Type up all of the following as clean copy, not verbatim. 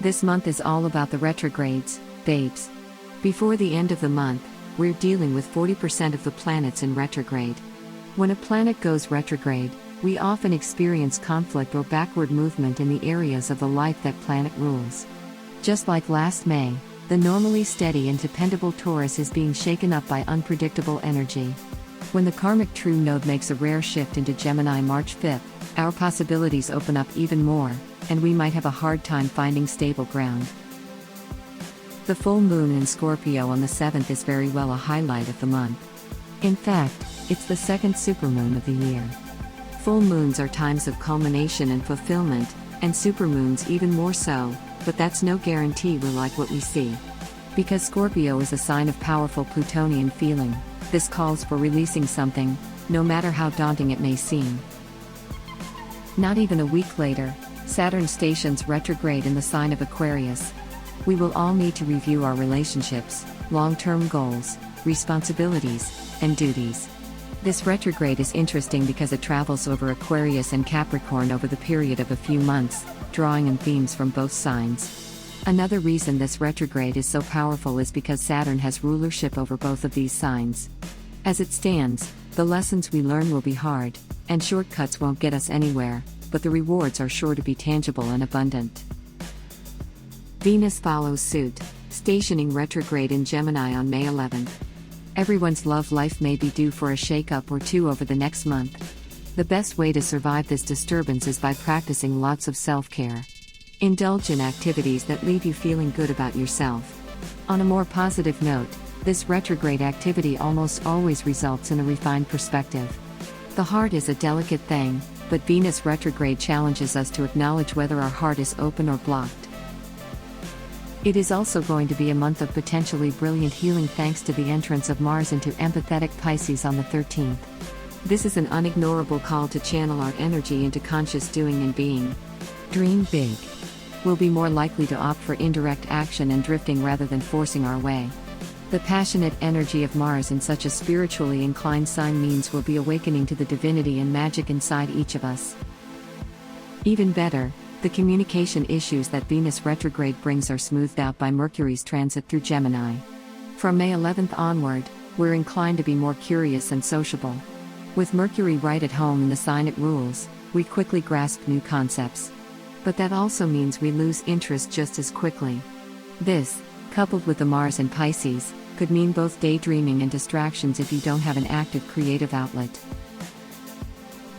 This month is all about the retrogrades, babes. Before the end of the month, we're dealing with 40% of the planets in retrograde. When a planet goes retrograde, we often experience conflict or backward movement in the areas of the life that planet rules. Just like last May, the normally steady and dependable Taurus is being shaken up by unpredictable energy. When the karmic true node makes a rare shift into Gemini March 5th, our possibilities open up even more, and we might have a hard time finding stable ground. The full moon in Scorpio on the 7th is very well a highlight of the month. In fact, it's the second supermoon of the year. Full moons are times of culmination and fulfillment, and supermoons even more so, but that's no guarantee we'll like what we see. Because Scorpio is a sign of powerful Plutonian feeling, this calls for releasing something, no matter how daunting it may seem. Not even a week later, Saturn stations retrograde in the sign of Aquarius. We will all need to review our relationships, long-term goals, responsibilities, and duties. This retrograde is interesting because it travels over Aquarius and Capricorn over the period of a few months, drawing in themes from both signs. Another reason this retrograde is so powerful is because Saturn has rulership over both of these signs. As it stands, the lessons we learn will be hard, and shortcuts won't get us anywhere, but the rewards are sure to be tangible and abundant. Venus follows suit, stationing retrograde in Gemini on May 11th. Everyone's love life may be due for a shake-up or two over the next month. The best way to survive this disturbance is by practicing lots of self-care. Indulge in activities that leave you feeling good about yourself. On a more positive note, this retrograde activity almost always results in a refined perspective. The heart is a delicate thing, but Venus retrograde challenges us to acknowledge whether our heart is open or blocked. It is also going to be a month of potentially brilliant healing thanks to the entrance of Mars into empathetic Pisces on the 13th. This is an unignorable call to channel our energy into conscious doing and being. Dream big. We'll be more likely to opt for indirect action and drifting rather than forcing our way. The passionate energy of Mars in such a spiritually inclined sign means we'll be awakening to the divinity and magic inside each of us. Even better, the communication issues that Venus retrograde brings are smoothed out by Mercury's transit through Gemini. From May 11th onward, we're inclined to be more curious and sociable. With Mercury right at home in the sign it rules, we quickly grasp new concepts. But that also means we lose interest just as quickly. This, coupled with the Mars in Pisces, could mean both daydreaming and distractions if you don't have an active creative outlet.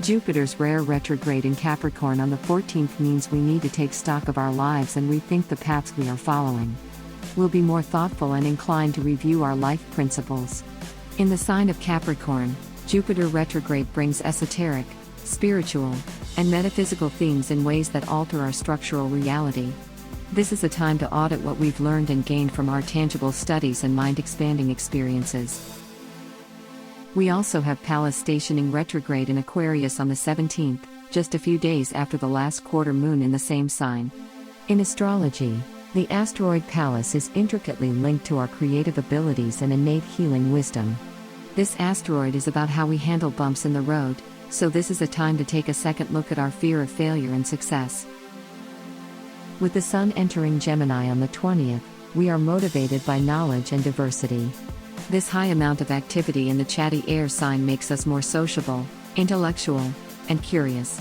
Jupiter's rare retrograde in Capricorn on the 14th means we need to take stock of our lives and rethink the paths we are following. We'll be more thoughtful and inclined to review our life principles. In the sign of Capricorn, Jupiter retrograde brings esoteric, spiritual, and metaphysical themes in ways that alter our structural reality. This is a time to audit what we've learned and gained from our tangible studies and mind-expanding experiences. We also have Pallas stationing retrograde in Aquarius on the 17th, just a few days after the last quarter moon in the same sign. In astrology, the asteroid Pallas is intricately linked to our creative abilities and innate healing wisdom. This asteroid is about how we handle bumps in the road, so this is a time to take a second look at our fear of failure and success. With the Sun entering Gemini on the 20th, we are motivated by knowledge and diversity. This high amount of activity in the chatty air sign makes us more sociable, intellectual, and curious.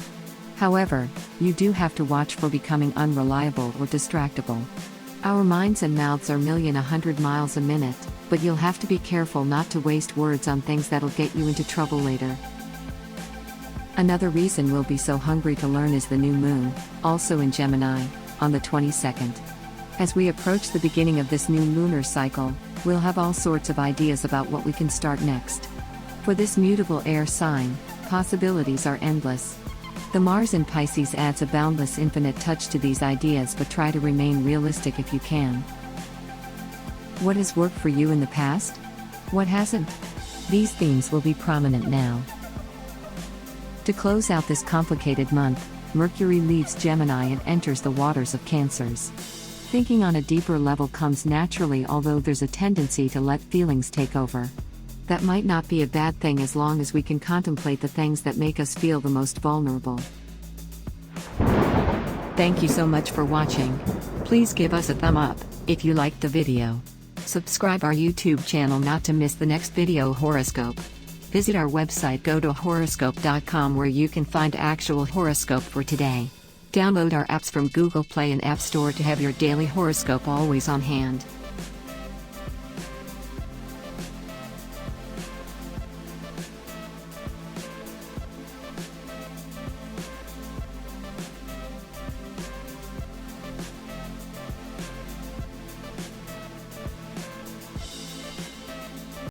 However, you do have to watch for becoming unreliable or distractible. Our minds and mouths are 1,100 miles a minute, but you'll have to be careful not to waste words on things that'll get you into trouble later. Another reason we'll be so hungry to learn is the new moon, also in Gemini, on the 22nd. As we approach the beginning of this new lunar cycle, we'll have all sorts of ideas about what we can start next. For this mutable air sign, possibilities are endless. The Mars in Pisces adds a boundless infinite touch to these ideas, but try to remain realistic if you can. What has worked for you in the past? What hasn't? These themes will be prominent now. To close out this complicated month, Mercury leaves Gemini and enters the waters of Cancers. Thinking on a deeper level comes naturally, although there's a tendency to let feelings take over. That might not be a bad thing as long as we can contemplate the things that make us feel the most vulnerable. Thank you so much for watching. Please give us a thumb up if you liked the video. Subscribe our YouTube channel not to miss the next video horoscope. Visit our website GoToHoroscope.com where you can find actual horoscope for today. Download our apps from Google Play and App Store to have your daily horoscope always on hand.